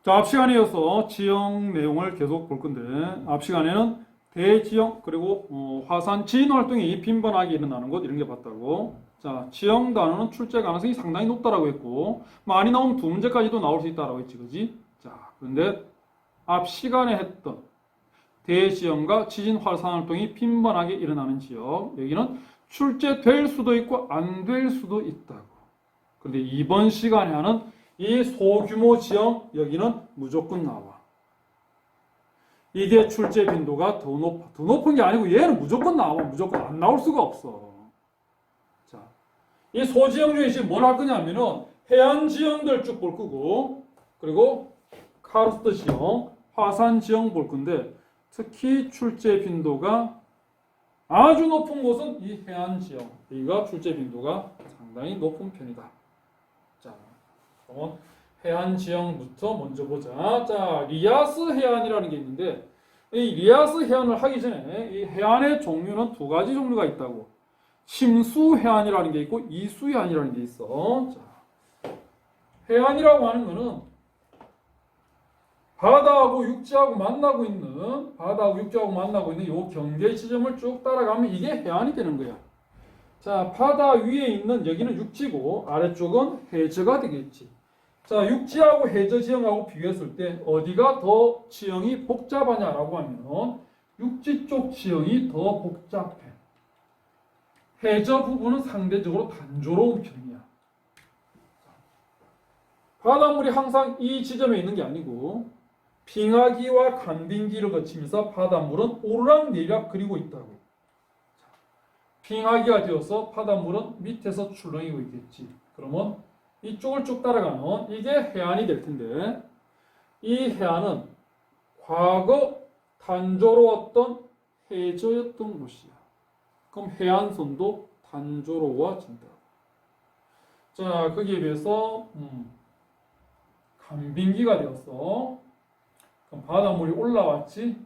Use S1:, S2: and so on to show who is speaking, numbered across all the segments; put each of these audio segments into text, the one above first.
S1: 자, 앞 시간에 이어서 지형 내용을 계속 볼 건데, 앞 시간에는 대지형 그리고 화산 지인 활동이 빈번하게 일어나는 것 이런 게 봤다고. 자, 지형 단어는 출제 가능성이 상당히 높다라고 했고, 많이 나오면 두 문제까지도 나올 수 있다라고 했지, 그지? 자, 그런데 앞 시간에 했던 대지형과 지진 화산 활동이 빈번하게 일어나는 지역, 여기는 출제될 수도 있고 안 될 수도 있다고. 그런데 이번 시간에 하는 이 소규모 지형, 여기는 무조건 나와. 이게 출제 빈도가 더 높아. 더 높은 게 아니고 얘는 무조건 나와. 무조건 안 나올 수가 없어. 자, 이 소지형 중에 지금 뭘 할 거냐면은 해안 지형들 쭉 볼 거고, 그리고 카르스트 지형, 화산 지형 볼 건데, 특히 출제 빈도가 아주 높은 곳은 이 해안 지형. 여기가 출제 빈도가 상당히 높은 편이다. 자, 그러면 해안 지형부터 먼저 보자. 자, 리아스 해안이라는 게 있는데, 이 리아스 해안을 하기 전에 이 해안의 종류는 두 가지 종류가 있다고. 침수 해안이라는 게 있고 이수 해안이라는 게 있어. 자, 해안이라고 하는 거는 바다하고 육지하고 만나고 있는 이 경계 지점을 쭉 따라가면 이게 해안이 되는 거야. 자, 바다 위에 있는 여기는 육지고 아래쪽은 해저가 되겠지. 자, 육지하고 해저 지형하고 비교했을 때 어디가 더 지형이 복잡하냐라고 하면 육지 쪽 지형이 더 복잡해. 해저 부분은 상대적으로 단조로운 편이야. 바닷물이 항상 이 지점에 있는 게 아니고 빙하기와 간빙기를 거치면서 바닷물은 오르락내리락 그리고 있다고. 빙하기가 되어서 바닷물은 밑에서 출렁이고 있겠지. 그러면 이쪽을 쭉 따라가면 이게 해안이 될 텐데, 이 해안은 과거 단조로웠던 해저였던 곳이야. 그럼 해안선도 단조로워진다. 자, 거기에 비해서 간빙기가 되었어. 그럼 바닷물이 올라왔지.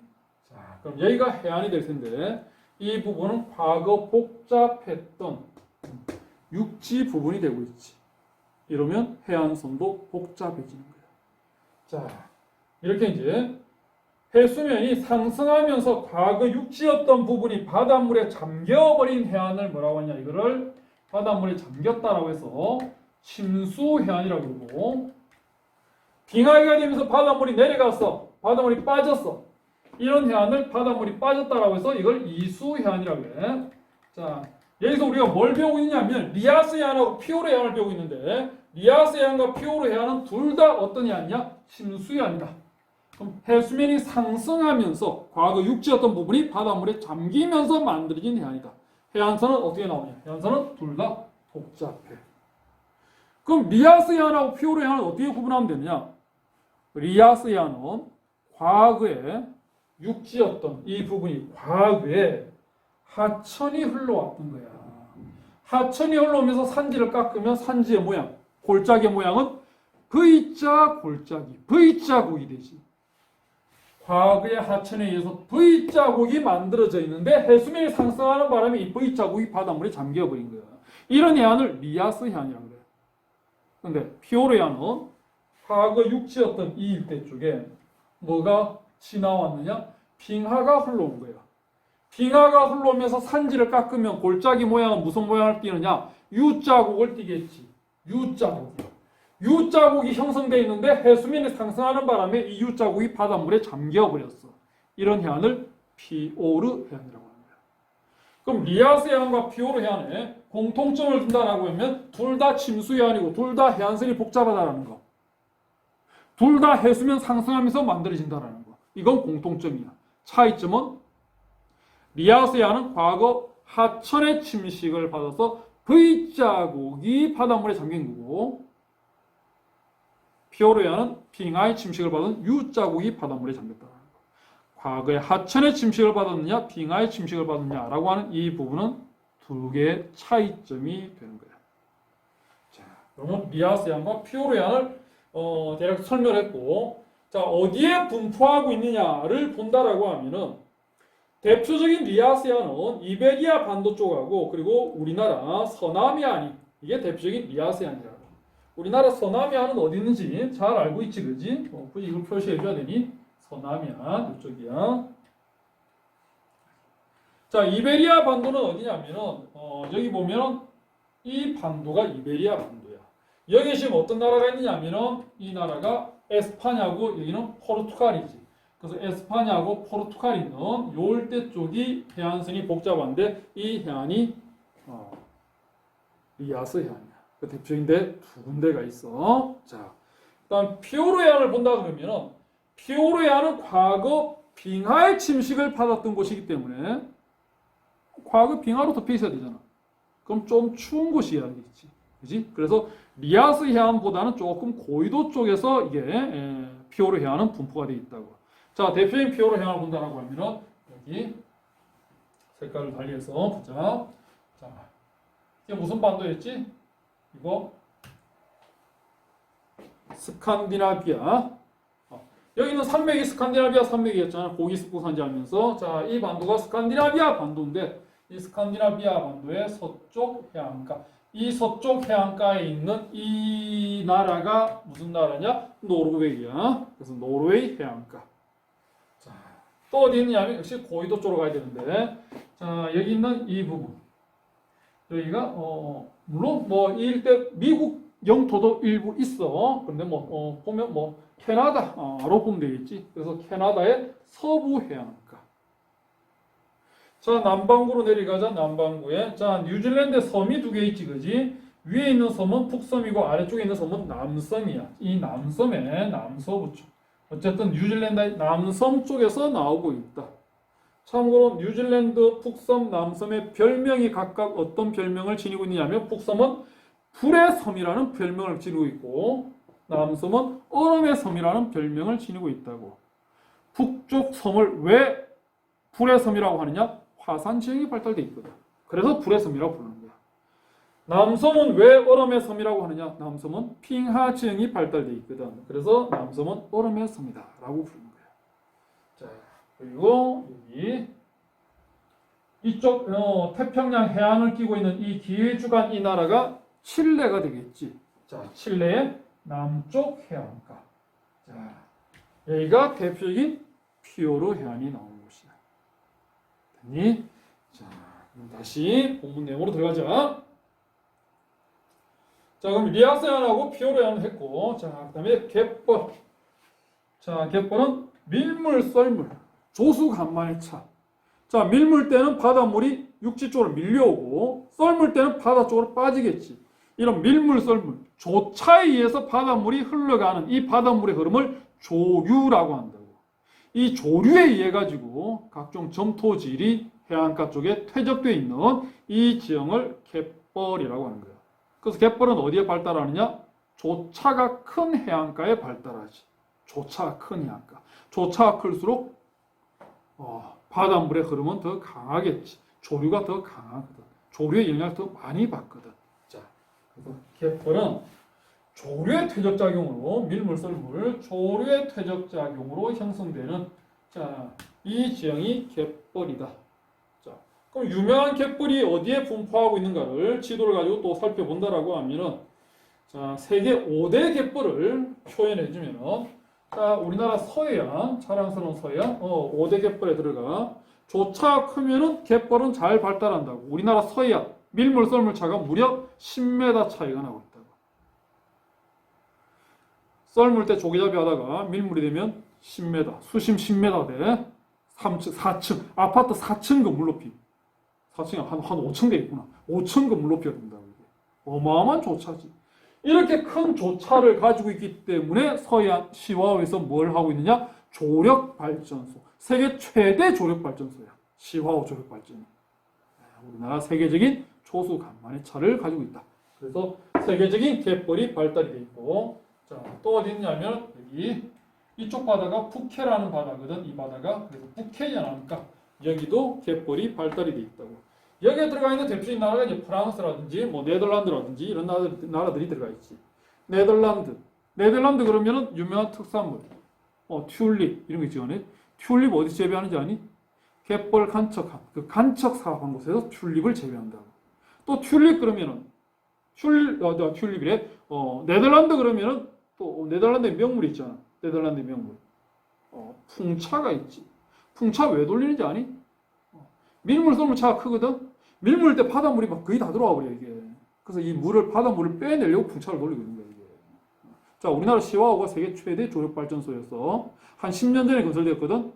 S1: 자, 그럼 여기가 해안이 될 텐데, 이 부분은 과거 복잡했던 육지 부분이 되고 있지. 이러면 해안선도 복잡해지는 거야. 자, 이렇게 이제 해수면이 상승하면서 과거 육지였던 부분이 바닷물에 잠겨버린 해안을 뭐라고 하냐, 이거를 바닷물에 잠겼다라고 해서 침수 해안이라고 그러고, 빙하기가 되면서 바닷물이 내려갔어, 바닷물이 빠졌어, 이런 해안을 바닷물이 빠졌다라고 해서 이걸 이수 해안이라고 해. 자, 여기서 우리가 뭘 배우고 있냐면 리아스 해안하고 피오르 해안을 배우고 있는데, 리아스 해안과 피오르 해안은 둘 다 어떤 해안이냐? 침수 해안이다. 그럼 해수면이 상승하면서 과거 육지였던 부분이 바닷물에 잠기면서 만들어진 해안이다. 해안선은 어떻게 나오냐? 해안선은 둘 다 복잡해. 그럼 리아스 해안하고 피오르 해안을 어떻게 구분하면 되느냐? 리아스 해안은 과거에 육지였던 이 부분이 과거에 하천이 흘러왔던 거야. 하천이 흘러오면서 산지를 깎으면 산지의 모양, 골짜기 모양은 V자 골짜기, V자국이 되지. 과거의 하천에 의해서 V자국이 만들어져 있는데 해수면이 상승하는 바람에 이 V자국이 바닷물에 잠겨버린 거야. 이런 해안을 리아스 해안이라고 그래. 근데 피오르 해안은 과거 육지였던 이 일대 쪽에 뭐가 지나왔느냐? 빙하가 흘러온 거야. 빙하가 흘러오면서 산지를 깎으면 골짜기 모양은 무슨 모양을 띠느냐? U자국을 띠겠지. U자국이 형성되어 있는데 해수면이 상승하는 바람에 이 U자국이 바닷물에 잠겨버렸어. 이런 해안을 피오르 해안이라고 하는 거야. 그럼 리아스 해안과 피오르 해안에 공통점을 둔다라고 하면 둘 다 침수 해안이고 둘 다 해안선이 복잡하다라는 거. 둘 다 해수면 상승하면서 만들어진다라는 거. 이건 공통점이야. 차이점은 리아스 해안은 과거 하천의 침식을 받아서 V자국이 바닷물에 잠긴 거고, 피오르 해안은 빙하의 침식을 받은 U자국이 바닷물에 잠겼다. 과거에 하천의 침식을 받았느냐, 빙하의 침식을 받았느냐라고 하는 이 부분은 두 개의 차이점이 되는 거야. 자, 그러면 리아스 해안과 피오르 해안을 대략 설명했고, 자, 어디에 분포하고 있느냐를 본다라고 하면은 대표적인 리아스 해안은 이베리아 반도 쪽하고 그리고 우리나라 서남해안이 이게 대표적인 리아스 해안이라고. 우리나라 서남해안은 어디 있는지 잘 알고 있지, 그지? 굳이 이걸 표시해줘야 되니? 서남해안 이쪽이야. 자, 이베리아 반도는 어디냐면은 여기 보면은 이 반도가 이베리아 반도야. 여기 지금 어떤 나라가 있느냐면은 이 나라가 에스파냐고 여기는 포르투갈이지. 그래서 에스파냐고 포르투갈 있는 요 일대 쪽이 해안선이 복잡한데 이 해안이 리아스 해안이야. 그 대표인데 두 군데가 있어. 자, 일단 피오르 해안을 본다 그러면은 피오르 해안은 과거 빙하의 침식을 받았던 곳이기 때문에 과거 빙하로 덮여 있어야 되잖아. 그럼 좀 추운 곳이야, 겠지, 그지? 그래서 리아스 해안보다는 조금 고위도 쪽에서 이게 피오르 해안은 분포가 되어 있다고. 자, 대표인 피오르 해안을 본다라고 하면은 여기 색깔을 달리해서 보자. 자, 이게 무슨 반도였지? 이거 스칸디나비아. 여기는 산맥이 스칸디나비아 산맥이었잖아. 고기 습고 산지하면서. 자, 이 반도가 스칸디나비아 반도인데 이 스칸디나비아 반도의 서쪽 해안가. 이 서쪽 해안가에 있는 이 나라가 무슨 나라냐? 노르웨이야. 그래서 노르웨이 해안가. 자, 또 어디 있느냐면 역시 고위도 쪽으로 가야 되는데. 자, 여기 있는 이 부분. 여기가 물론 뭐 이 일대 미국 영토도 일부 있어. 그런데 보면 캐나다로 보면 되겠지. 그래서 캐나다의 서부 해안가. 자, 남반구로 내려가자. 남반구에. 자, 뉴질랜드 섬이 두 개 있지, 그지? 위에 있는 섬은 북섬이고 아래쪽에 있는 섬은 남섬이야. 이 남섬의 남서부 쪽. 어쨌든 뉴질랜드의 남섬 쪽에서 나오고 있다. 참고로 뉴질랜드 북섬, 남섬의 별명이 각각 어떤 별명을 지니고 있느냐면 북섬은 불의 섬이라는 별명을 지니고 있고 남섬은 얼음의 섬이라는 별명을 지니고 있다고. 북쪽 섬을 왜 불의 섬이라고 하느냐? 화산 지형이 발달되어 있거든. 그래서 불의 섬이라고 부르는 거야. 남섬은 왜 얼음의 섬이라고 하느냐? 남섬은 빙하 지형이 발달되어 있거든. 그래서 남섬은 얼음의 섬이다 라고 부르는 거야. 자, 그리고 여기 이쪽 태평양 해안을 끼고 있는 이 길쭉한 이 나라가 칠레가 되겠지. 자, 칠레의 남쪽 해안가. 자, 여기가 대표적인 피오르 해안이 나오는 곳이야. 됐니? 자, 그럼 다시 본문 내용으로 들어가자. 자, 그럼 리아스 해안하고 피오르 해안을 했고, 자, 그다음에 갯벌. 자, 갯벌은 밀물, 썰물, 조수 간만의 차. 자, 밀물 때는 바닷물이 육지 쪽으로 밀려오고, 썰물 때는 바다 쪽으로 빠지겠지. 이런 밀물, 썰물, 조차에 의해서 바닷물이 흘러가는 이 바닷물의 흐름을 조류라고 한다고. 이 조류에 의해 가지고 각종 점토질이 해안가 쪽에 퇴적되어 있는 이 지형을 갯벌이라고 하는 거야. 그래서 갯벌은 어디에 발달하느냐? 조차가 큰 해안가에 발달하지. 조차가 큰 해안가. 조차가 클수록 바닷물의 흐름은 더 강하겠지. 조류가 더 강하거든. 조류의 영향을 더 많이 받거든. 자, 그래서 갯벌은 조류의 퇴적작용으로 밀물, 썰물, 조류의 퇴적작용으로 형성되는 이 지형이 갯벌이다. 자, 그럼 유명한 갯벌이 어디에 분포하고 있는가를 지도를 가지고 또 살펴본다라고 하면은 자, 세계 5대 갯벌을 표현해 주면은 자, 우리나라 서해안, 자랑스러운 서해안, 5대 갯벌에 들어가. 조차가 크면은 갯벌은 잘 발달한다고. 우리나라 서해안, 밀물, 썰물 차가 무려 10m 차이가 나고 있다고. 썰물 때 조기잡이 하다가 밀물이 되면 10m, 수심 10m 돼. 3층, 4층, 아파트 4층 건물 높이. 4층이 한 5층 돼 있구나. 5층 건물 높이가 된다고. 이게. 어마어마한 조차지. 이렇게 큰 조차를 가지고 있기 때문에 서해안 시화호에서 뭘 하고 있느냐? 조력발전소. 세계 최대 조력발전소야. 시화호 조력발전소. 우리나라 세계적인 초수 간만의 차를 가지고 있다. 그래서 세계적인 갯벌이 발달이 되어 있고, 자, 또 어디 있냐면 여기 이쪽 바다가 푸케라는 바다거든. 이 바다가. 그래서 푸케냐니까 여기도 갯벌이 발달이 되어 있다고. 여기에 들어가 있는 대표적인 나라가 이제 프랑스라든지 네덜란드라든지 이런 나라들이 들어가 있지. 네덜란드 그러면은 유명한 특산물, 튤립 이런 거 있지. 튤립 어디 재배하는지 아니? 갯벌 간척함, 그 간척 사업한 곳에서 튤립을 재배한다고. 또 튤립 그러면은 튤립이래. 네덜란드 그러면은 또 네덜란드의 명물이 있잖아. 네덜란드의 명물. 풍차가 있지. 풍차 왜 돌리는지 아니? 밀물 쏘면 차가 크거든. 밀물 때 바닷물이 막 거의 다 들어와 버려 이게. 그래서 이 바닷물을 빼내려고 풍차를 돌리고 있는 거야 이게. 자, 우리나라 시화호가 세계 최대 조력 발전소였어. 한 10년 전에 건설되었거든.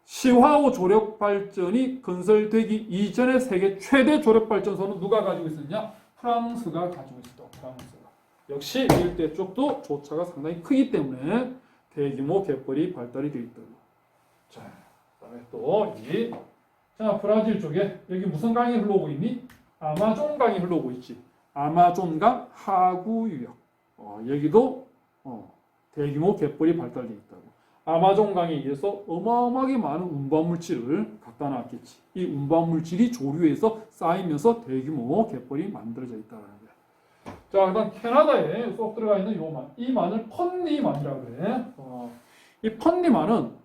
S1: 시화호 조력 발전이 건설되기 이전에 세계 최대 조력 발전소는 누가 가지고 있었냐? 프랑스가 가지고 있었다. 프랑스가. 역시 일대 쪽도 조차가 상당히 크기 때문에 대규모 갯벌이 발달이 되어 있다. 자, 그다음에 또 자, 브라질 쪽에 여기 무슨 강이 흘러오고 있니? 아마존 강이 흘러오고 있지. 아마존강 하구 유역. 여기도 대규모 갯벌이 발달되어 있다고. 아마존 강에 의해서 어마어마하게 많은 운반물질을 갖다 놨겠지. 이 운반물질이 조류에서 쌓이면서 대규모 갯벌이 만들어져 있다는 거야. 자, 그다음 캐나다에 쏙 들어가 있는 요 만. 이 만을 펀니만이라고 그래. 이 펀니만은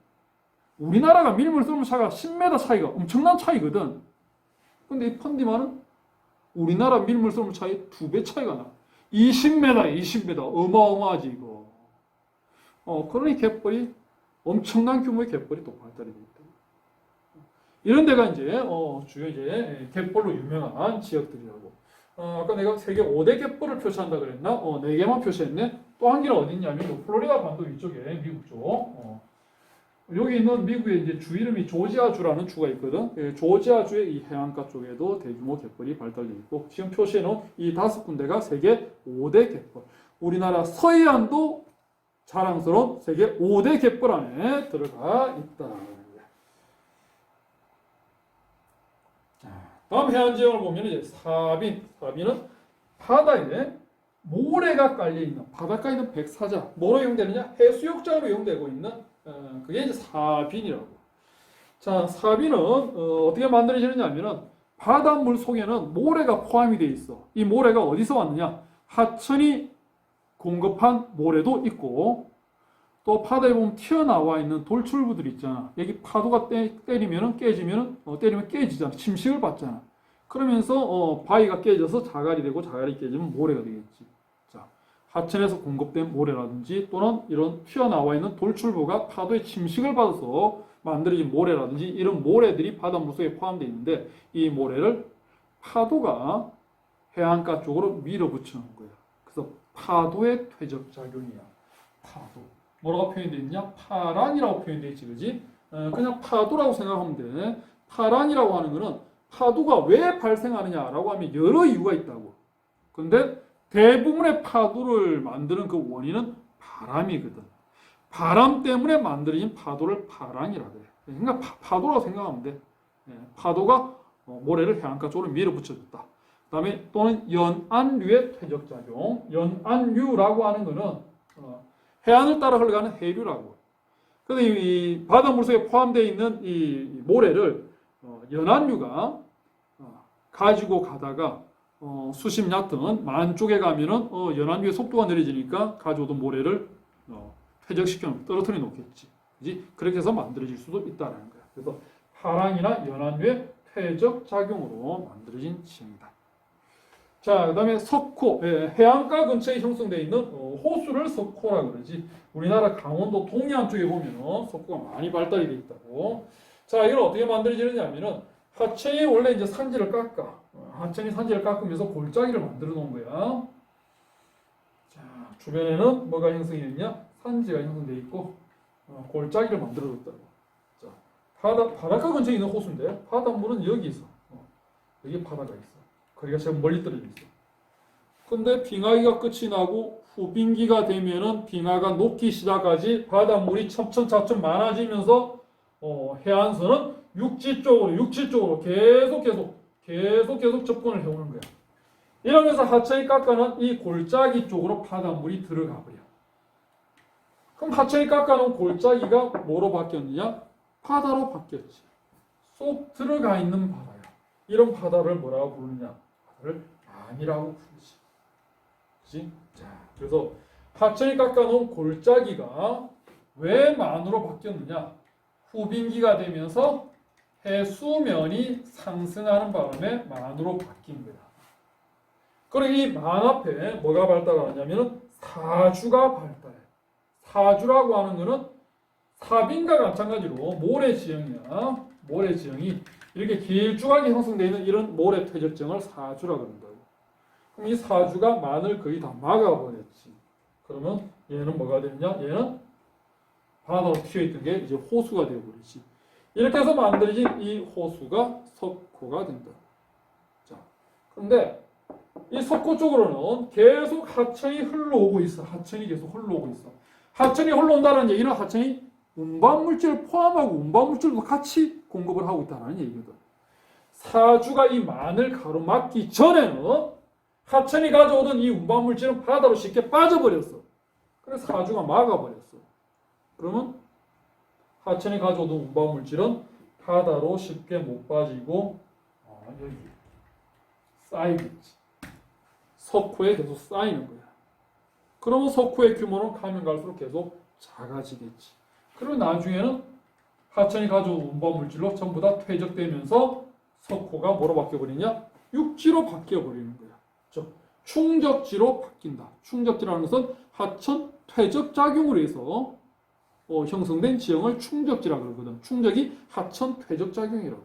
S1: 우리나라가 밀물 쏘는 차가 10m 차이가 엄청난 차이거든. 근데 이 펀니만은 우리나라 밀물 쏘는 차이 2배 차이가 나. 20m에 20m. 어마어마하지 이거. 그러니 갯벌이 엄청난 규모의 갯벌이 또 발달이 되어 있다. 이런 데가 이제 주요 이제 갯벌로 유명한 지역들이라고. 아까 내가 세계 5대 갯벌을 표시한다 그랬나? 4개만 표시했네. 또 한 개는 어디 있냐면 플로리다 반도 위쪽에 미국 쪽. 여기 있는 미국의 이제 주 이름이 조지아주라는 주가 있거든. 조지아주의 이 해안가 쪽에도 대규모 갯벌이 발달되어 있고 지금 표시해놓은 이 5군데가 세계 5대 갯벌. 우리나라 서해안도 자랑스러운 세계 5대 갯벌 안에 들어가 있다. 다음 해안 지형을 보면 이제 사비는 바다에 모래가 깔려 있는 바닷가에 있는 백사자. 뭐로 이용되느냐? 해수욕장으로 이용되고 있는 그게 이제 사빈이라고. 자, 사빈은 어떻게 만들어지느냐 하면은 바닷물 속에는 모래가 포함이 되어 있어. 이 모래가 어디서 왔느냐? 하천이 공급한 모래도 있고 또 바다에 보면 튀어나와 있는 돌출부들 있잖아. 여기 파도가 때리면 깨지잖아. 침식을 받잖아. 그러면서 바위가 깨져서 자갈이 되고 자갈이 깨지면 모래가 되겠지. 자, 하천에서 공급된 모래라든지 또는 이런 튀어나와 있는 돌출부가 파도의 침식을 받아서 만들어진 모래라든지 이런 모래들이 바닷물 속에 포함되어 있는데 이 모래를 파도가 해안가 쪽으로 밀어붙이는 거야. 그래서 파도의 퇴적작용이야. 파도. 뭐라고 표현되어 있냐? 파란이라고 표현되어 있지, 그지? 그냥 파도라고 생각하면 돼. 파란이라고 하는 거는 파도가 왜 발생하느냐라고 하면 여러 이유가 있다고. 근데 대부분의 파도를 만드는 그 원인은 바람이거든. 바람 때문에 만들어진 파도를 파랑이라고 해. 그러니까 파도라고 생각하면 돼. 파도가 모래를 해안가 쪽으로 밀어붙여줬다. 그 다음에 또는 연안류의 퇴적작용. 연안류라고 하는 거는 해안을 따라 흘러가는 해류라고. 근데 이 바닷물 속에 포함되어 있는 이 모래를 연안류가 가지고 가다가 수심 얕은 만 쪽에 가면은 연안류의 속도가 느려지니까 가져오던 모래를 퇴적시켜 떨어뜨려 놓겠지. 그지? 그렇게 해서 만들어질 수도 있다는 거야. 그래서 파랑이나 연안류의 퇴적 작용으로 만들어진 지형이다. 자, 그 다음에 석호, 해안가 근처에 형성되어 있는 호수를 석호라 그러지. 우리나라 강원도 동해안 쪽에 보면 석호가 많이 발달이 되어 있다고. 자, 이걸 어떻게 만들어지느냐 하면은 하천이 원래 이제 산지를 깎아. 하천이 산지를 깎으면서 골짜기를 만들어 놓은 거야. 자, 주변에는 뭐가 형성이 됐냐? 산지가 형성되어 있고 골짜기를 만들어 뒀다고. 자, 바닷가 근처에 있는 호수인데 바닷물은 여기 있어. 여기 바다가 있어. 거리가 제일 멀리 떨어져 있어. 근데 빙하기가 끝이 나고 후빙기가 되면은 빙하가 녹기 시작하지 바닷물이 첨첨차츰 많아지면서 해안선은 육지 쪽으로 계속 접근을 해오는 거야. 이러면서 하천이 깎아놓은 이 골짜기 쪽으로 바닷물이 들어가 버려. 그럼 하천이 깎아놓은 골짜기가 뭐로 바뀌었느냐? 바다로 바뀌었지. 쏙 들어가 있는 바다야. 이런 바다를 뭐라고 부르느냐? 바다를 만이라고 부르지. 그치? 자, 그래서 하천이 깎아놓은 골짜기가 왜 만으로 바뀌었느냐? 후빙기가 되면서 해수면이 상승하는 바람에 만으로 바뀐 거야. 그리고 이 만 앞에 뭐가 발달하냐면은 사주가 발달해. 사주라고 하는 거는 사빈과 마찬가지로 모래지형이야. 모래지형이 이렇게 길쭉하게 형성되어 있는 이런 모래 퇴적정을 사주라고 한다고. 그럼 이 사주가 만을 거의 다 막아버렸지. 그러면 얘는 뭐가 되느냐? 얘는 바다로 튀어있던 게 이제 호수가 되어버리지. 이렇게 해서 만들어진 이 호수가 석호가 된다. 자, 그런데 이 석호 쪽으로는 계속 하천이 흘러오고 있어. 하천이 계속 흘러오고 있어. 하천이 흘러온다는 얘기는 하천이 운반물질을 포함하고 운반물질도 같이 공급을 하고 있다는 얘기거든. 사주가 이 만을 가로막기 전에는 하천이 가져오던 이 운반물질은 바다로 쉽게 빠져버렸어. 그래서 사주가 막아버렸어. 그러면 하천이 가져오던 운반물질은 바다로 쉽게 못 빠지고 여기 쌓이겠지. 석호에 계속 쌓이는 거야. 그러면 석호의 규모는 가면 갈수록 계속 작아지겠지. 그리고 나중에는 하천이 가져온 운반물질로 전부 다 퇴적되면서 석호가 뭐로 바뀌어버리냐? 육지로 바뀌어버리는 거야. 즉 충적지로 바뀐다. 충적지라는 것은 하천 퇴적작용으로 해서 형성된 지형을 충적지라고 그러거든. 충적이 하천 퇴적작용이라고.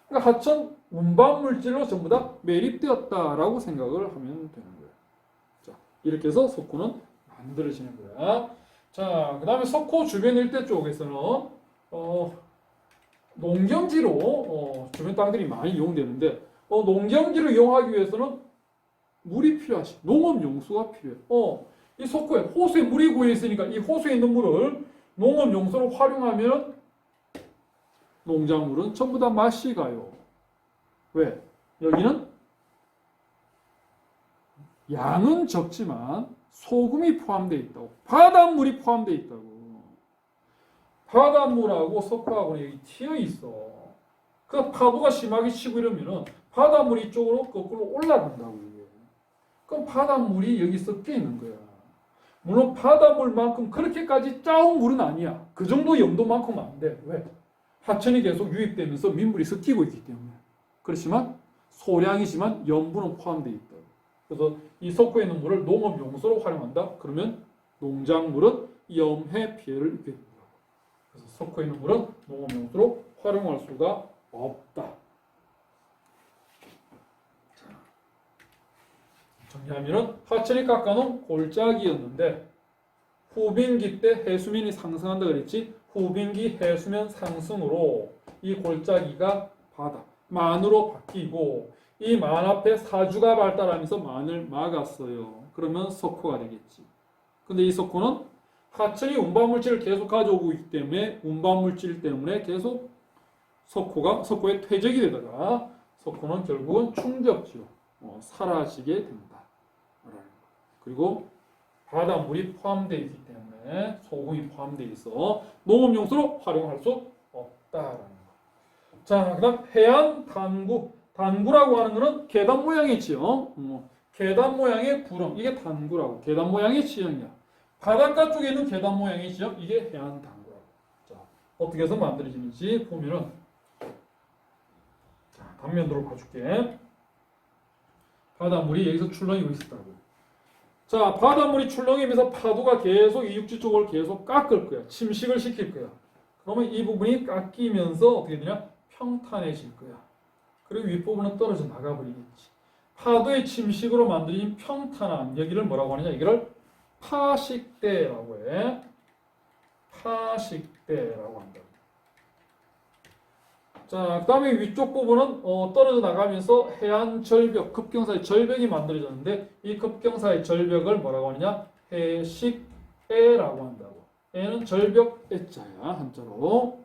S1: 그러니까 하천 운반물질로 전부 다 매립되었다라고 생각을 하면 되는 거야. 자, 이렇게 해서 석호는 만들어지는 거야. 자, 그 다음에 석호 주변 일대 쪽에서는 농경지로 주변 땅들이 많이 이용되는데 농경지를 이용하기 위해서는 물이 필요하지. 농업용수가 필요해. 이 석호에 호수에 물이 고여 있으니까 이 호수에 있는 물을 농업용수로 활용하면 농작물은 전부 다 맛이 가요. 왜? 여기는 양은 적지만 소금이 포함되어 있다고. 바닷물이 포함되어 있다고. 바닷물하고 석호하고는 여기 튀어 있어. 그 파도가 심하게 치고 이러면은 바닷물이 이쪽으로 거꾸로 올라간다고. 이게. 그럼 바닷물이 여기 섞여 있는 거야. 물론 바닷물만큼 그렇게까지 짜온 물은 아니야. 그 정도 염도만큼은 안 돼. 왜? 하천이 계속 유입되면서 민물이 섞이고 있기 때문에. 그렇지만 소량이지만 염분은 포함되어 있다. 그래서 이 석호에 있는 물을 농업용수로 활용한다. 그러면 농작물은 염해 피해를 입게 된다. 그래서 석호에 있는 물은 농업용수로 활용할 수가 없다. 정리하면은 하천이 깎아놓은 골짜기였는데 후빙기 때 해수면이 상승한다 그랬지. 후빙기 해수면 상승으로 이 골짜기가 바다 만으로 바뀌고 이 만 앞에 사주가 발달하면서 만을 막았어요. 그러면 석호가 되겠지. 근데 이 석호는 하천이 운반물질을 계속 가져오고 있기 때문에 운반물질 때문에 계속 석호에 퇴적이 되다가 석호는 결국은 충적지로 사라지게 된다. 그리고 바닷물이 포함되어 있기 때문에 소금이 포함되어 있어 농업용수로 활용할 수 없다라는 거. 자, 그다음 해안 단구. 단구라고 하는 것은 계단 모양의 지형. 계단 모양의 구름. 이게 단구라고. 계단 모양의 지형이야. 바닷가 쪽에 있는 계단 모양의 지형. 이게 해안 단구라고. 자, 어떻게 해서 만들어지는지 보면은 자, 단면도로 봐줄게. 바닷물이 여기서 출렁이고 있었다고. 자, 바닷물이 출렁이면서 파도가 계속 이 육지 쪽을 계속 깎을 거야. 침식을 시킬 거야. 그러면 이 부분이 깎이면서 어떻게 되냐? 평탄해질 거야. 그리고 윗부분은 떨어져 나가버리겠지. 파도의 침식으로 만들어진 평탄한 여기를 뭐라고 하느냐? 여기를 파식대라고 해. 파식대라고 한다. 자, 그 다음에 위쪽 부분은 떨어져 나가면서 해안 절벽, 급경사의 절벽이 만들어졌는데 이 급경사의 절벽을 뭐라고 하느냐? 해식애라고 한다고. 애는 절벽 애자야, 한자로.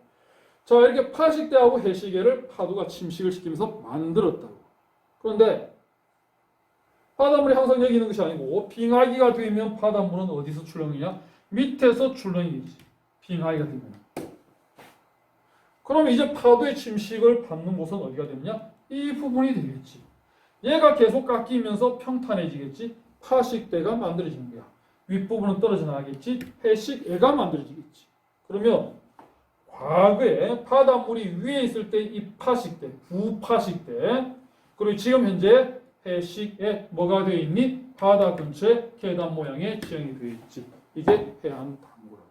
S1: 자, 이렇게 파식대하고 해식애를 파도가 침식을 시키면서 만들었다고. 그런데 바닷물이 항상 여기 있는 것이 아니고 빙하기가 되면 바닷물은 어디서 출렁이냐? 밑에서 출렁이지. 빙하기가 되면. 그럼 이제 파도의 침식을 받는 곳은 어디가 되느냐? 이 부분이 되겠지. 얘가 계속 깎이면서 평탄해지겠지. 파식대가 만들어지는 거야. 윗부분은 떨어져 나가겠지. 해식애가 만들어지겠지. 그러면 과거에 바닷물이 위에 있을 때 이 파식대, 부파식대, 그리고 지금 현재 해식에 뭐가 되어 있니? 바다 근처에 계단 모양의 지형이 되어 있지. 이게 해안 당구라고.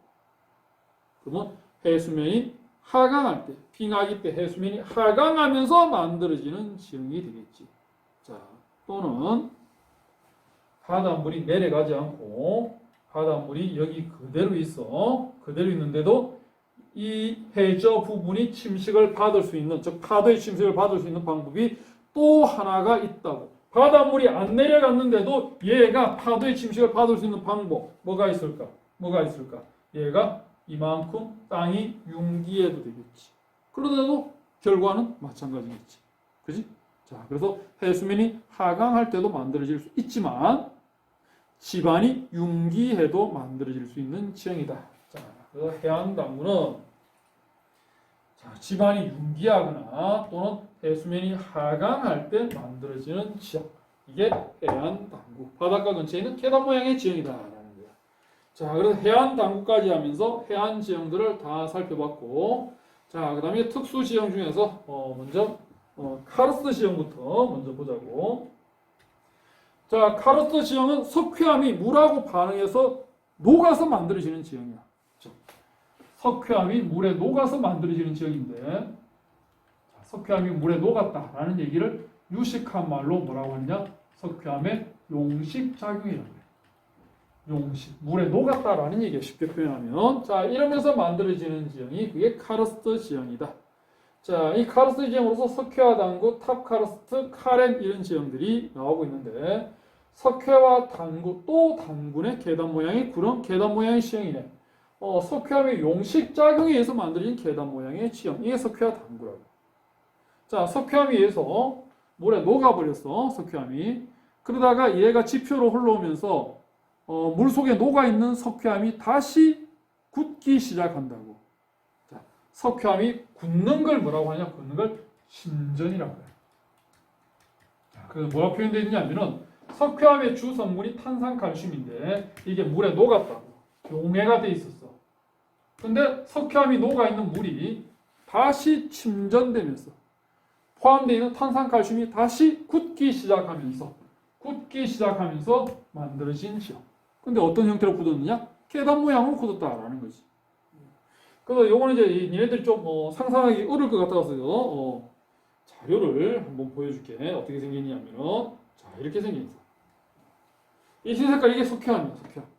S1: 그러면 해수면이 하강할 때, 빙하기 때 해수면이 하강하면서 만들어지는 지형이 되겠지. 자, 또는 바닷물이 내려가지 않고 바닷물이 여기 그대로 있어. 그대로 있는데도 이 해저 부분이 침식을 받을 수 있는, 즉 파도의 침식을 받을 수 있는 방법이 또 하나가 있다고. 바닷물이 안 내려갔는데도 얘가 파도의 침식을 받을 수 있는 방법 뭐가 있을까? 뭐가 있을까? 얘가 이만큼 땅이 융기해도 되겠지. 그러더라도 결과는 마찬가지겠지. 그지? 자, 그래서 해수면이 하강할 때도 만들어질 수 있지만 지반이 융기해도 만들어질 수 있는 지형이다. 자, 그래서 해안 당구는 지반이 융기하거나 또는 해수면이 하강할 때 만들어지는 지형. 이게 해안 당구. 바닷가 근처에 있는 계단 모양의 지형이다라는 거야. 자, 그래서 해안 당구까지 하면서 해안 지형들을 다 살펴봤고, 자, 그다음에 특수 지형 중에서 먼저 카르스트 지형부터 먼저 보자고. 자, 카르스트 지형은 석회암이 물하고 반응해서 녹아서 만들어지는 지형이야. 석회암이 물에 녹아서 만들어지는 지형인데, 석회암이 물에 녹았다라는 얘기를 유식한 말로 뭐라고 하느냐? 석회암의 용식작용이라고 해요. 용식, 물에 녹았다라는 얘기에 쉽게 표현하면, 자, 이러면서 만들어지는 지형이 그게 카르스트 지형이다. 자, 이 카르스트 지형으로서 석회와 당구, 탑카르스트, 카렌 이런 지형들이 나오고 있는데, 석회와 당구, 또 당군의 계단 모양이 그런 계단 모양의 지형이네. 석회암의 용식작용에 의해서 만들어진 계단 모양의 지형. 이게 석회와 당구라고. 자, 석회암에 의해서 물에 녹아버렸어. 석회암이. 그러다가 얘가 지표로 흘러오면서 물 속에 녹아있는 석회암이 다시 굳기 시작한다고. 자, 석회암이 굳는 걸 뭐라고 하냐? 굳는 걸 신전이라고 해요. 자, 그래서 뭐라고 표현되어 있냐면은 석회암의 주 성분이 탄산칼슘인데 이게 물에 녹았다고. 용해가 돼 있었어. 근데 석회암이 녹아있는 물이 다시 침전되면서 포함되어 있는 탄산칼슘이 다시 굳기 시작하면서 만들어진 지형. 근데 어떤 형태로 굳었느냐? 계단 모양으로 굳었다라는 거지. 그래서 요거는 이제 니네들이 좀 상상하기 어려울 것 같아서 자료를 한번 보여줄게. 어떻게 생겼냐면 자, 이렇게 생겼어. 이 흰 색깔 이게 석회암이야. 석회암.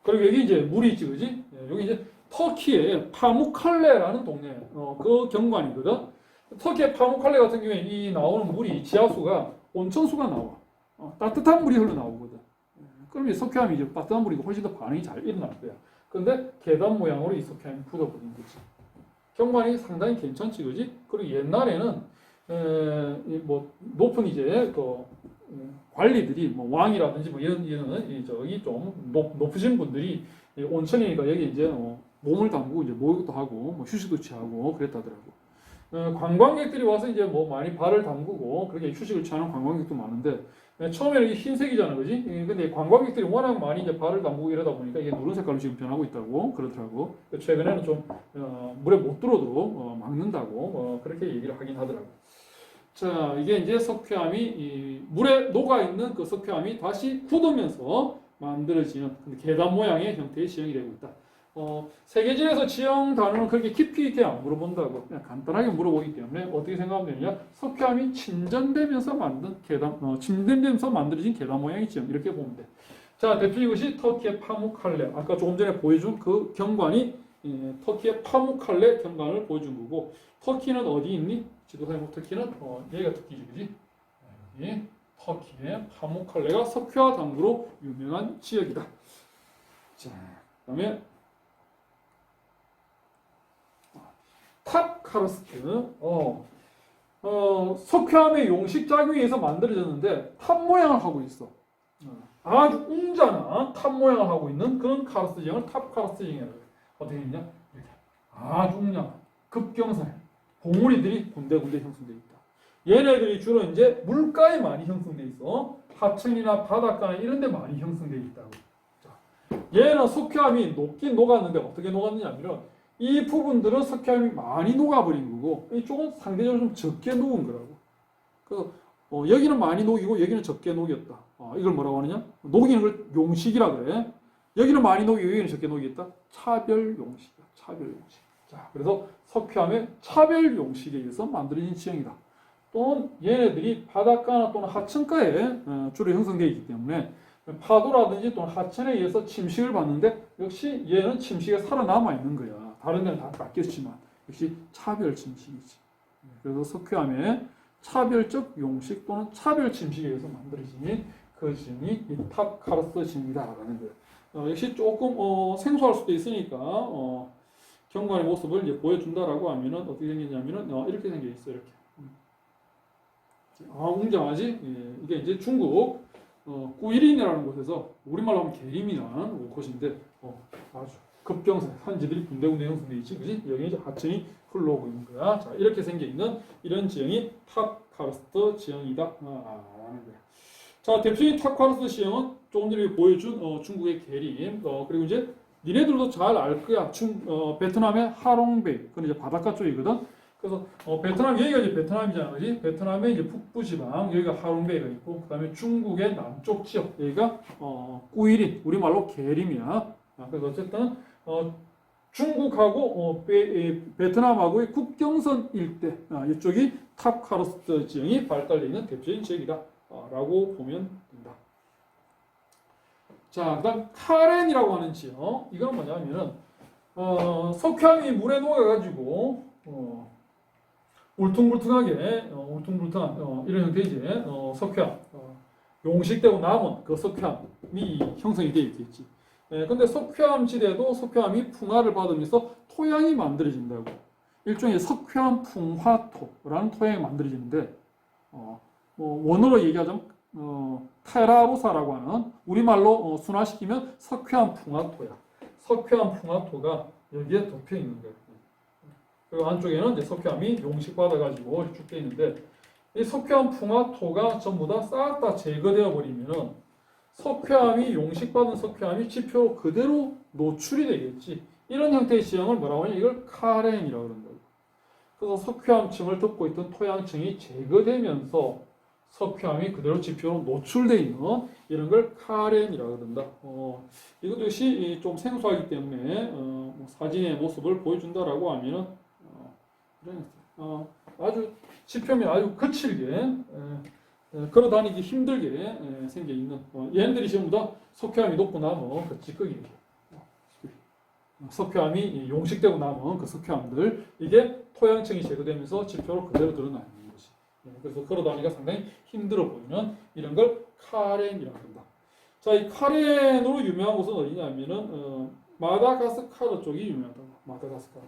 S1: 그리고 여기 이제 물이 있지, 그지? 여기 이제 터키의 파무칼레라는 동네, 그 경관이거든. 터키의 파무칼레 같은 경우에 이 나오는 물이 지하수가 온천수가 나와. 따뜻한 물이 흘러나오거든. 그럼 이 석회암이 이제 따뜻한 물이고 훨씬 더 반응이 잘 일어날 거야. 근데 계단 모양으로 이 석회암이 굳어버린 거지. 경관이 상당히 괜찮지, 그지? 그리고 옛날에는 뭐 높은 이제 관리들이 뭐 왕이라든지 뭐 이런 저기 좀 높으신 분들이 온천이니까 여기 이제 몸을 담그고 이제 목욕도 하고 뭐 휴식도 취하고 그랬다더라고. 관광객들이 와서 이제 뭐 많이 발을 담그고 그렇게 휴식을 취하는 관광객도 많은데 처음에는 이게 흰색이잖아, 그지? 근데 관광객들이 워낙 많이 이제 발을 담그고 이러다 보니까 이게 노란 색깔로 지금 변하고 있다고 그러더라고. 최근에는 좀 물에 못 들어도 막는다고 그렇게 얘기를 하긴 하더라고. 자, 이게 이제 석회암이 물에 녹아 있는 그 석회암이 다시 굳으면서 만들어지는 계단 모양의 형태의 지형이 되고 있다. 세계지에서 지형 단어는 그렇게 깊이 있게 안 물어본다고 그냥 간단하게 물어보기 때문에 어떻게 생각하면 되느냐? 석회암이 침전되면서 침전되면서 만들어진 계단 모양의 지형 이렇게 보면 돼. 자, 대표 이것이 터키의 파무칼레. 아까 조금 전에 보여준 그 경관이 터키의 파무칼레 경관을 보여준 거고, 터키는 어디 있니? 지도상에 터키는 여기가 터키지, 그지? 여기 터키의 파무칼레가 석회와 당구로 유명한 지역이다. 자, 그다음에 탑카르스트. 석회암의 용식작용에 의해서 만들어졌는데 탑 모양을 하고 있어. 아주 웅장한 탑 모양을 하고 있는 그런 카르스트 지형을 탑카르스트 지형이라고 해요. 어떻게 있냐? 이렇게 아주 웅장한 급경사에 봉우리들이 군데군데 형성되어 있다. 얘네들이 주로 이제 물가에 많이 형성되어 있어. 하천이나 바닷가나 이런 데 많이 형성되어 있다고. 자, 얘는 석회암이 녹긴 녹았는데 어떻게 녹았느냐면 이 부분들은 석회암이 많이 녹아버린 거고 이쪽은 상대적으로 좀 적게 녹은 거라고. 그래서 여기는 많이 녹이고 여기는 적게 녹였다. 이걸 뭐라고 하느냐? 녹이는 걸 용식이라 그래. 여기는 많이 녹이고 여기는 적게 녹였다. 차별 용식이야. 차별 용식. 자, 그래서 석회암의 차별 용식에 의해서 만들어진 지형이다. 또는 얘네들이 바닷가나 또는 하천가에 주로 형성되어 있기 때문에 파도라든지 또는 하천에 의해서 침식을 받는데 역시 얘는 침식에 살아남아 있는 거야. 다른 데는 다 깎였지만 역시 차별 침식이지. 그래서 석회암의 차별적 용식 또는 차별 침식에 의해서 만들어진 그 지형이 이 탑카르스트 지형이다라는 거예요. 역시 조금 생소할 수도 있으니까 경관의 모습을 이제 보여준다라고 하면은 어떻게 생겼냐면은 이렇게 생겨 있어. 이렇게. 웅장하지? 예, 이게 이제 중국 꾸이린이라는 곳에서 우리말로 하면 계림이라는 곳인데 아주 급경사 산지들이 군데군데 형성돼 있지, 그지? 여기 이제 하천이 흘러오고 있는 거야. 자, 이렇게 생겨 있는 이런 지형이 탑카르스트 지형이다. 라는 거야. 자, 대표적인 탑카르스트 지형은 조금 전에 보여준 중국의 계림, 그리고 이제 니네들도 잘 알 거야. 베트남의 하롱베이, 그건 이제 바닷가 쪽이거든. 그래서 베트남 여기가 이제 베트남이잖아, 그지? 베트남의 이제 북부지방 여기가 하롱베이가 있고, 그다음에 중국의 남쪽 지역 여기가 꾸이린, 우리말로 계림이야. 그래서 어쨌든 중국하고 베트남하고의 국경선 일대 이쪽이 탑카르스트 지형이 발달되어 있는 대표적인 지역이다라고 보면 된다. 자, 그다음 카렌이라고 하는 지형, 이건 뭐냐면은 석회암이 물에 녹아가지고 울퉁불퉁하게 울퉁불퉁한 이런 형태이지. 석회암 용식되고 남은 그 석회암이 형성이 되어 있겠지. 근데 석회암 지대도 석회암이 풍화를 받으면서 토양이 만들어진다고. 일종의 석회암 풍화토라는 토양이 만들어지는데 원어로 얘기하자면 테라로사라고 하는, 우리말로 순화시키면 석회암 풍화토야. 석회암 풍화토가 여기에 덮여 있는 거예요. 그리고 안쪽에는 이제 석회암이 용식받아가지고 쭉 돼 있는데, 이 석회암 풍화토가 전부 다 싹 다 제거되어 버리면은 석회암이 용식받은 석회암이 지표로 그대로 노출이 되겠지. 이런 형태의 지형을 뭐라고 하냐? 이걸 카렌이라고 그런다고. 그래서 석회암층을 덮고 있던 토양층이 제거되면서 석회암이 그대로 지표로 노출되어 있는 이런 걸 카렌이라고 그런다. 이것도 역시 좀 생소하기 때문에 사진의 모습을 보여준다라고 하면은 아주 지표면 아주 거칠게 걸어다니기 힘들게 생겨 있는 얘네들이 전부 다 석회암이 녹고 남은 그 찌꺼기, 석회암이 용식되고 남은 그 석회암들, 이게 토양층이 제거되면서 지표로 그대로 드러나 있는 것이. 그래서 걸어다니기가 상당히 힘들어 보이는 이런 걸 카렌이라고 한다. 자, 이 카렌으로 유명한 곳은 어디냐면은 마다가스카르 쪽이 유명하다.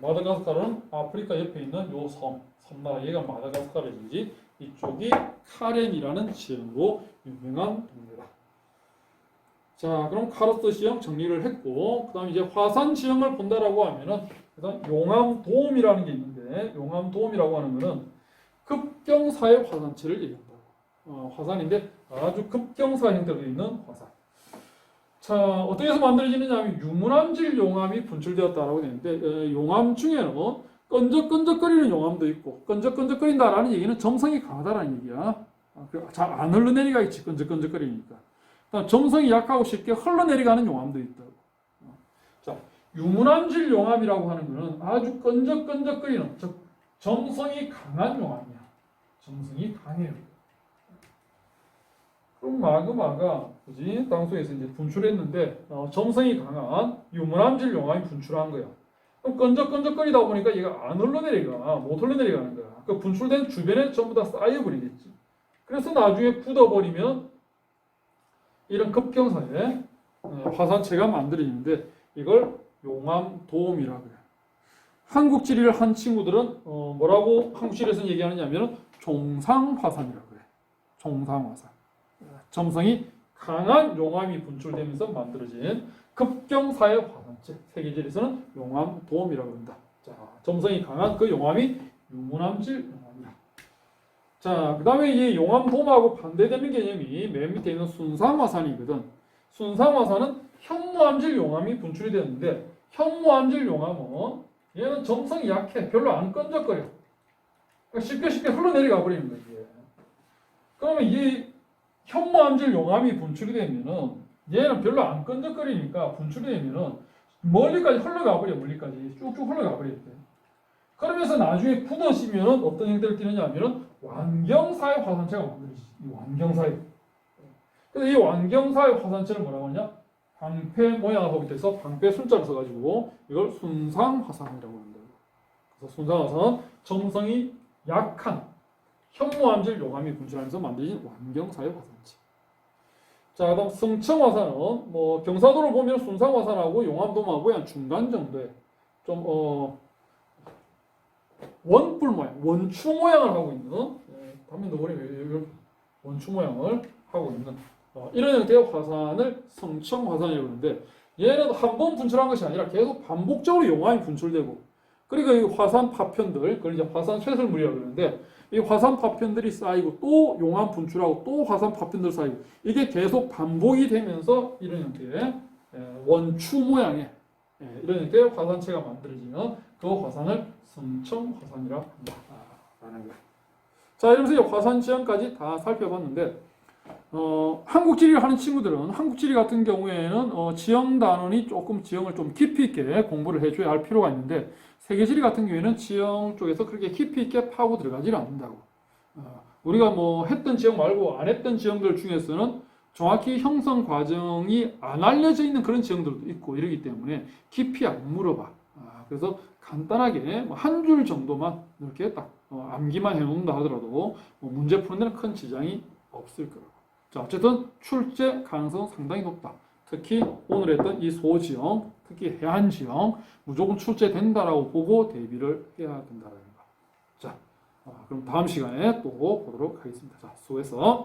S1: 마다가스카르는 아프리카 옆에 있는 요 섬나라, 얘가 마다가스카르인지 이쪽이 카렌이라는 지형으로 유명한 동네다. 자, 그럼 카르스트 지형 정리를 했고, 그 다음에 이제 화산 지형을 본다라고 하면은 일단 용암도움이라는 게 있는데, 용암도움이라고 하는 거는 급경사의 화산체를 얘기한다. 화산인데 아주 급경사 형태로 되어 있는 화산. 자, 어떻게 해서 만들어지느냐 하면 유문암질 용암이 분출되었다라고 되는데, 용암 중에는 끈적끈적거리는 용암도 있고, 끈적끈적거린다라는 얘기는 점성이 강하다라는 얘기야. 잘 안 흘러내리가겠지, 끈적끈적거리니까. 점성이 약하고 쉽게 흘러내려가는 용암도 있다고. 자, 유문암질 용암이라고 하는 것은 아주 끈적끈적거리는, 즉 점성이 강한 용암이야. 점성이 강해요. 그럼 마그마가 그지 땅속에서 이제 분출했는데 점성이 강한 유문암질 용암이 분출한 거야. 그럼 끈적끈적거리다 보니까 얘가 안 흘러내려가, 못 흘러내려가는 거야. 그 분출된 주변에 전부 다 쌓여버리겠지. 그래서 나중에 굳어버리면 이런 급경사에 화산체가 만들어지는데, 이걸 용암도움이라고 해요. 한국지리를 한 친구들은 뭐라고 한국지리에서 얘기하느냐면 종상화산이라고 그래. 종상화산. 점성이 강한 용암이 분출되면서 만들어진 급경사의 화산체, 세계지리에서는 용암도움이라고 한다. 자, 점성이 강한 그 용암이 유문암질 용암이다. 자, 그 다음에 이 용암도움하고 반대되는 개념이 맨 밑에 있는 순상화산이거든. 순상화산은 현무암질 용암이 분출이 되는데, 현무암질 용암은 얘는 점성이 약해. 별로 안 끈적거려. 쉽게 흘러내려가 버리는 거지. 그러면 이 현무암질 용암이 분출이 되면은 얘는 별로 안 끈적거리니까 분출이 되면은 멀리까지 흘러가 버려. 멀리까지 쭉쭉 흘러가 버릴 때. 그러면서 나중에 굳어지면은 어떤 형태를 띠느냐 하면은 완경사의 화산체가 만들어지지. 이 완경사의. 그래서 이 완경사의 화산체를 뭐라고 하냐? 방패 모양을 하고 있어서 방패 순자를 써가지고 이걸 순상화산이라고 한다. 그래서 순상화산은 점성이 약한 현무암질 용암이 분출하면서 만들어진 완경사의 화산체. 자, 그다음 성청화산은 뭐 경사도를 보면 순상화산하고 용암도마하고 그냥 중간 정도의 좀 원뿔 모양, 원추 모양을 하고 있는 단면도 보면 원추 모양을 하고 있는 이런 형태의 화산을 성청화산이라고 하는데 얘는 한 번 분출한 것이 아니라 계속 반복적으로 용암이 분출되고 그리고 이 화산 파편들, 그걸 이제 화산 쇠설물이라고 그러는데 이 화산 파편들이 쌓이고 또 용암 분출하고 또 화산 파편들 쌓이고 이게 계속 반복이 되면서 이런 형태의 원추 모양의 이런 형태의 화산체가 만들어지는 그 화산을 성청화산이라 한다라는 거예요. 자, 이러면서 이 화산 지형까지 다 살펴봤는데 한국 지리를 하는 친구들은 한국 지리 같은 경우에는 지형 단원이 조금 지형을 좀 깊이 있게 공부를 해줘야 할 필요가 있는데 세계 지리 같은 경우에는 지형 쪽에서 그렇게 깊이 있게 파고 들어가지를 않는다고. 우리가 뭐 했던 지형 말고 안 했던 지형들 중에서는 정확히 형성 과정이 안 알려져 있는 그런 지형들도 있고 이러기 때문에 깊이 안 물어봐. 그래서 간단하게 한 줄 정도만 이렇게 딱 암기만 해놓는다 하더라도 문제 푸는 데는 큰 지장이 없을 거라고. 자, 어쨌든 출제 가능성 상당히 높다. 특히 오늘 했던 이 소지형, 특히 해안지형 무조건 출제된다라고 보고 대비를 해야 된다는 거. 자, 그럼 다음 시간에 또 보도록 하겠습니다. 자, 수고했어.